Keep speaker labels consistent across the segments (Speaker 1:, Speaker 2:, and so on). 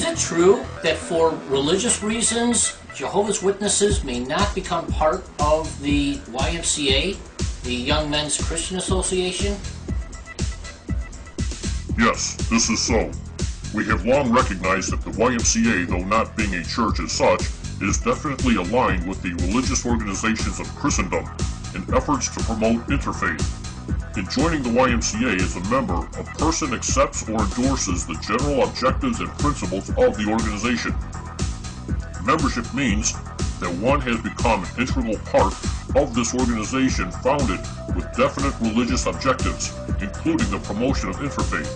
Speaker 1: it true that for religious reasons, Jehovah's Witnesses may not become part of the YMCA, the Young Men's Christian Association?
Speaker 2: Yes, this is so. We have long recognized that the YMCA, though not being a church as such, is definitely aligned with the religious organizations of Christendom in efforts to promote interfaith. In joining the YMCA as a member, a person accepts or endorses the general objectives and principles of the organization. Membership means that one has become an integral part of this organization founded with definite religious objectives, including the promotion of interfaith.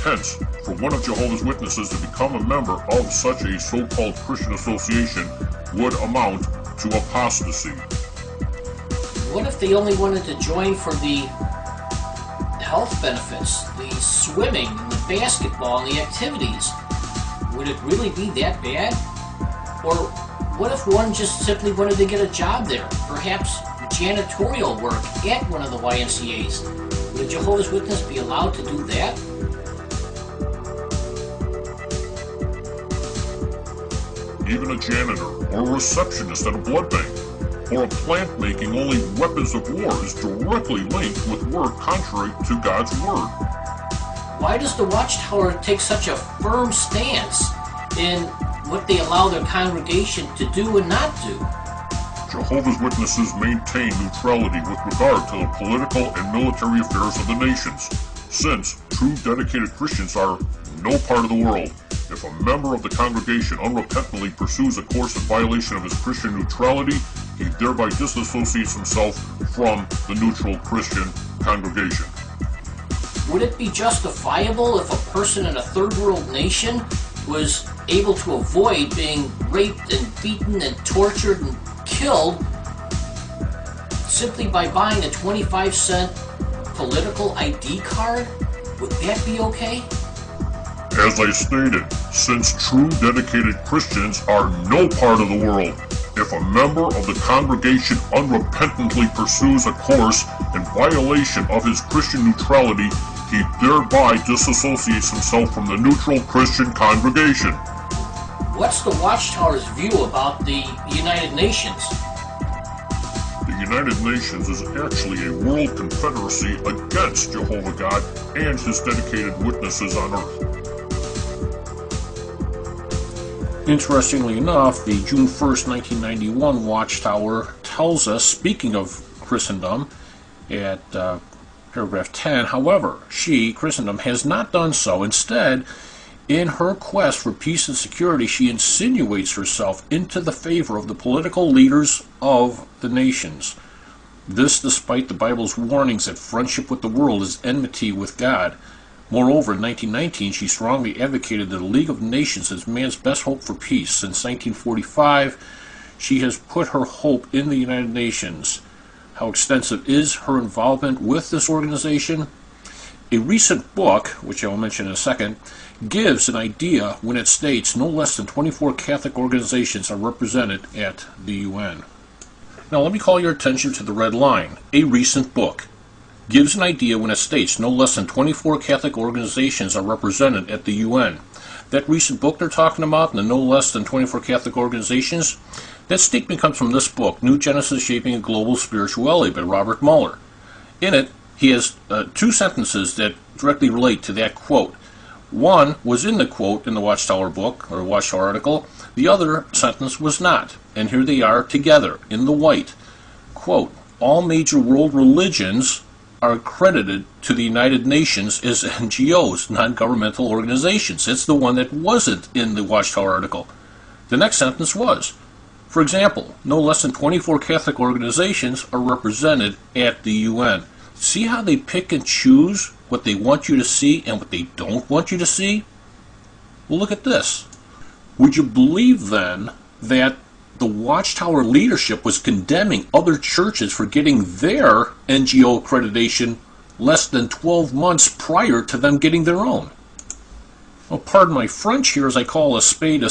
Speaker 2: Hence, for one of Jehovah's Witnesses to become a member of such a so-called Christian association would amount to apostasy.
Speaker 1: What if they only wanted to join for the health benefits, the swimming, and the basketball, and the activities? Would it really be that bad? Or what if one just simply wanted to get a job there, perhaps janitorial work at one of the YMCA's? Would a Jehovah's Witness be allowed to do that?
Speaker 2: Even a janitor or a receptionist at a blood bank, or a plant making only weapons of war is directly linked with work contrary to God's Word.
Speaker 1: Why does the Watchtower take such a firm stance in what they allow their congregation to do and not do?
Speaker 2: Jehovah's Witnesses maintain neutrality with regard to the political and military affairs of the nations, since true dedicated Christians are no part of the world. If a member of the congregation unrepentantly pursues a course in violation of his Christian neutrality, he thereby disassociates himself from the neutral Christian congregation.
Speaker 1: Would it be justifiable if a person in a third world nation was able to avoid being raped and beaten and tortured and killed simply by buying a 25-cent political ID card? Would that be okay?
Speaker 2: As I stated, since true dedicated Christians are no part of the world, if a member of the congregation unrepentantly pursues a course in violation of his Christian neutrality, he thereby disassociates himself from the neutral Christian congregation.
Speaker 1: What's the Watchtower's view about the United Nations?
Speaker 2: The United Nations is actually a world confederacy against Jehovah God and his dedicated witnesses on earth.
Speaker 3: Interestingly enough, the June 1st, 1991 Watchtower tells us, speaking of Christendom, at paragraph 10, however, she, Christendom, has not done so. Instead, in her quest for peace and security, she insinuates herself into the favor of the political leaders of the nations. This despite the Bible's warnings that friendship with the world is enmity with God. Moreover, in 1919, she strongly advocated that the League of Nations as man's best hope for peace. Since 1945, she has put her hope in the United Nations. How extensive is her involvement with this organization? A recent book, which I will mention in a second, gives an idea when it states no less than 24 Catholic organizations are represented at the UN. Now let me call your attention to the red line. A recent book gives an idea when it states no less than 24 Catholic organizations are represented at the UN. That recent book they're talking about, the no less than 24 Catholic organizations, that statement comes from this book, New Genesis Shaping a Global Spirituality by Robert Muller. In it, he has two sentences that directly relate to that quote. One was in the quote in the Watchtower book, or Watchtower article. The other sentence was not. And here they are together, in the white. Quote, all major world religions are accredited to the United Nations as NGOs, non-governmental organizations. It's the one that wasn't in the Watchtower article. The next sentence was, for example, no less than 24 Catholic organizations are represented at the UN. See how they pick and choose what they want you to see and what they don't want you to see? Well, look at this. Would you believe then that the Watchtower leadership was condemning other churches for getting their NGO accreditation less than 12 months prior to them getting their own? Well, pardon my French here as I call a spade,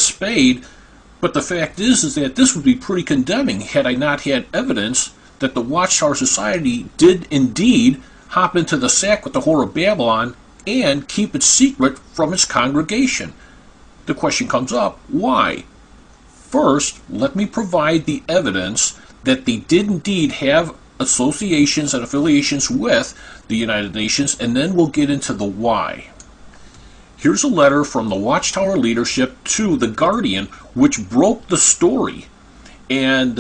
Speaker 3: but the fact is that this would be pretty condemning had I not had evidence that the Watchtower Society did indeed hop into the sack with the whore of Babylon and keep it secret from its congregation. the question comes up, why? First, let me provide the evidence that they did indeed have associations and affiliations with the United Nations, and then we'll get into the why. Here's a letter from the Watchtower leadership to the Guardian, which broke the story. And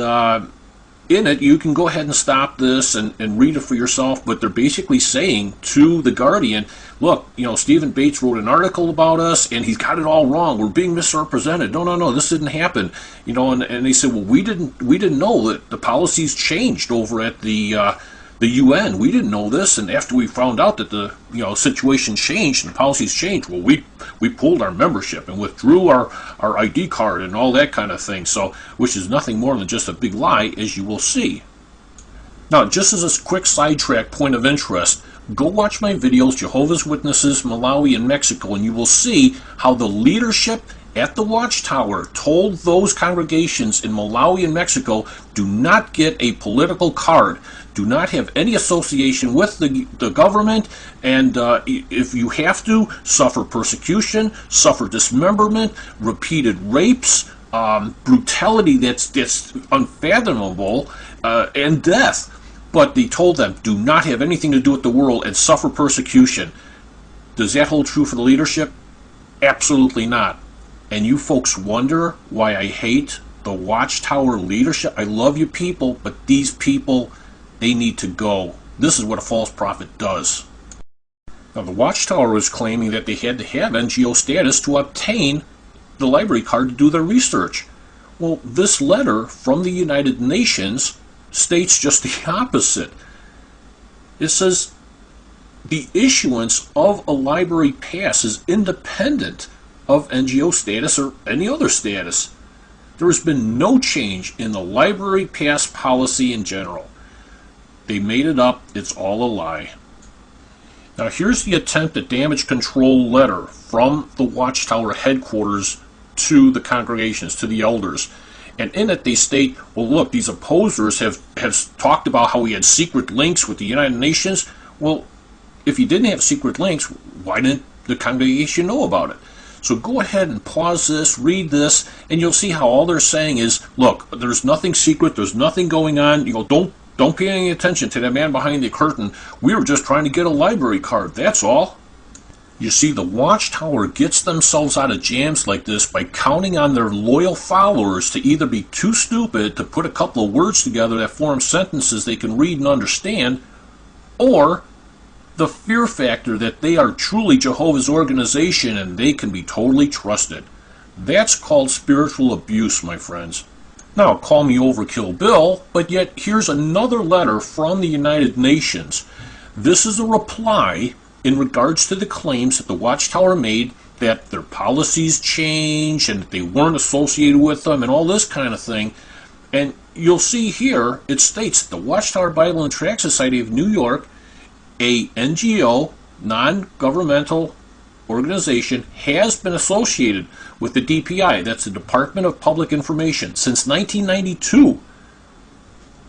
Speaker 3: in it, you can go ahead and stop this and read it for yourself, but they're basically saying to the Guardian, look, Stephen Bates wrote an article about us, and he's got it all wrong. We're being misrepresented. No, this didn't happen. And they said, well, we didn't know that the policies changed over at the UN. We didn't know this, and after we found out that the situation changed and the policies changed, well, we pulled our membership and withdrew our ID card and all that kind of thing. So, which is nothing more than just a big lie, as you will see. Now, just as a quick sidetrack point of interest, go watch my videos, Jehovah's Witnesses, Malawi, and Mexico, and you will see how the leadership at the Watchtower told those congregations in Malawi and Mexico, do not get a political card, do not have any association with the government, and if you have to, suffer persecution, suffer dismemberment, repeated rapes, brutality that's unfathomable, and death. But they told them, do not have anything to do with the world and suffer persecution. Does that hold true for the leadership? Absolutely not. And you folks wonder why I hate the Watchtower leadership? I love you people, but these people, they need to go. This is what a false prophet does. Now, the Watchtower was claiming that they had to have NGO status to obtain the library card to do their research. Well, this letter from the United Nations states just the opposite. It says the issuance of a library pass is independent of NGO status or any other status. There has been no change in the library pass policy in general. They made it up. It's all a lie. Now, here's the attempt at damage control letter from the Watchtower headquarters to the congregations, to the elders. And in it they state, well, look, these opposers have talked about how we had secret links with the United Nations. Well, if you didn't have secret links, why didn't the congregation know about it? So go ahead and pause this, read this, and you'll see how all they're saying is, look, there's nothing secret, there's nothing going on, don't pay any attention to that man behind the curtain. We were just trying to get a library card, that's all. You see, the Watchtower gets themselves out of jams like this by counting on their loyal followers to either be too stupid to put a couple of words together that form sentences they can read and understand, or the fear factor that they are truly Jehovah's organization and they can be totally trusted. That's called spiritual abuse, my friends. Now, call me Overkill Bill, but yet here's another letter from the United Nations. This is a reply in regards to the claims that the Watchtower made that their policies changed and that they weren't associated with them and all this kind of thing. And you'll see here, it states the Watchtower Bible and Tract Society of New York, a NGO, non-governmental organization, has been associated with the DPI, that's the Department of Public Information, since 1992.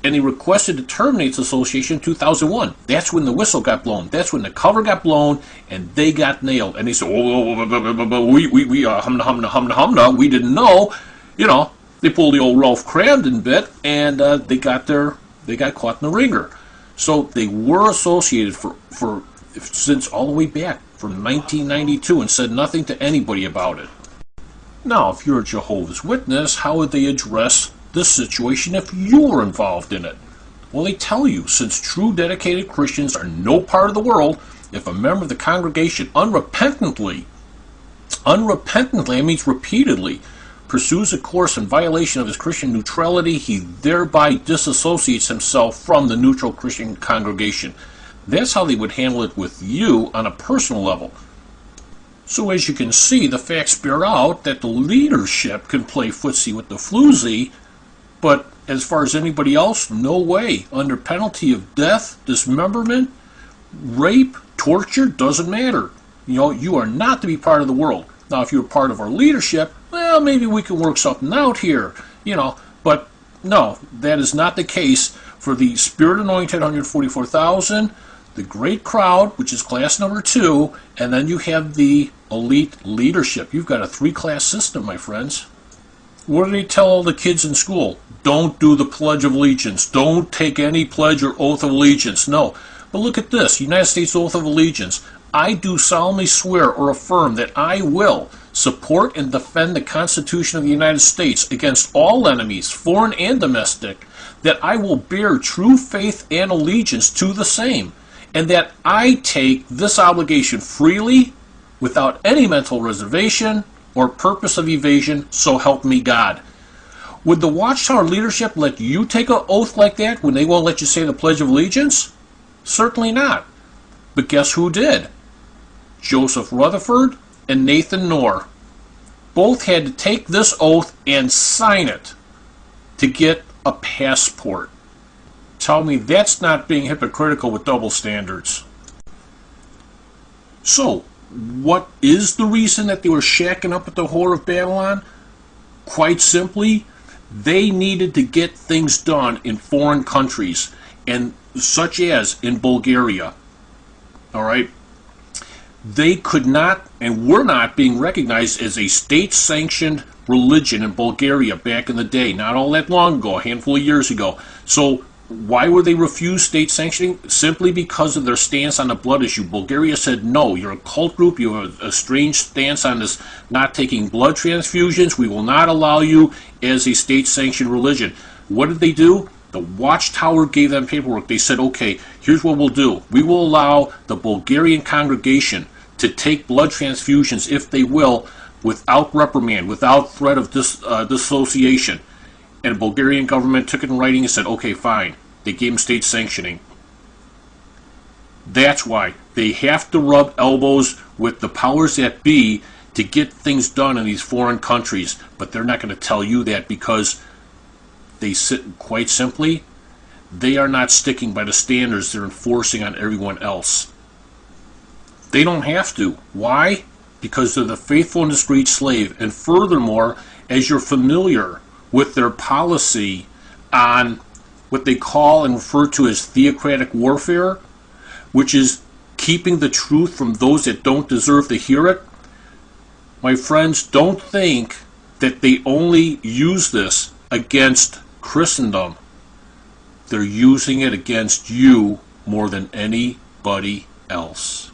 Speaker 3: And he requested to terminate the association in 2001. That's when the whistle got blown. That's when the cover got blown, and they got nailed. And they said, we didn't know. They pulled the old Ralph Cramden bit, and they got caught in the ringer. So they were associated for since all the way back from 1992 and said nothing to anybody about it. Now, if you're a Jehovah's Witness, how would they address this situation if you were involved in it? Well, they tell you, since true dedicated Christians are no part of the world, if a member of the congregation unrepentantly, that means repeatedly, pursues a course in violation of his Christian neutrality, he thereby disassociates himself from the neutral Christian congregation. That's how they would handle it with you on a personal level. So as you can see, the facts bear out that the leadership can play footsie with the floozy, but as far as anybody else, no way. Under penalty of death, dismemberment, rape, torture, doesn't matter. You are not to be part of the world. Now, if you're part of our leadership, well, maybe we can work something out here, but no, that is not the case for the Spirit-anointed 144,000, the great crowd, which is class number 2, and then you have the elite leadership. You've got a 3-class system, my friends. What do they tell all the kids in school? Don't do the Pledge of Allegiance. Don't take any pledge or oath of allegiance. No. But look at this, United States Oath of Allegiance. I do solemnly swear or affirm that I will support and defend the Constitution of the United States against all enemies, foreign and domestic, that I will bear true faith and allegiance to the same, and that I take this obligation freely, without any mental reservation or purpose of evasion, so help me God. Would the Watchtower leadership let you take an oath like that when they won't let you say the Pledge of Allegiance? Certainly not. But guess who did? Joseph Rutherford and Nathan Knorr. Both had to take this oath and sign it to get a passport. Tell me that's not being hypocritical with double standards. So, what is the reason that they were shacking up at the Whore of Babylon? Quite simply, they needed to get things done in foreign countries, and such as in Bulgaria. All right? They could not and were not being recognized as a state-sanctioned religion in Bulgaria back in the day, not all that long ago, a handful of years ago. So why were they refused state sanctioning? Simply because of their stance on the blood issue. Bulgaria said, no, you're a cult group, you have a strange stance on this not taking blood transfusions, we will not allow you as a state-sanctioned religion. What did they do? The Watchtower gave them paperwork. They said, okay, here's what we'll do. We will allow the Bulgarian congregation to take blood transfusions, if they will, without reprimand, without threat of dissociation. And the Bulgarian government took it in writing and said, okay, fine. They gave them state sanctioning. That's why they have to rub elbows with the powers that be to get things done in these foreign countries. But they're not going to tell you that because they sit, quite simply, they are not sticking by the standards they're enforcing on everyone else. They don't have to. Why? Because they're the faithful and discreet slave. And furthermore, as you're familiar with their policy on what they call and refer to as theocratic warfare, which is keeping the truth from those that don't deserve to hear it, my friends, don't think that they only use this against Christendom. They're using it against you more than anybody else.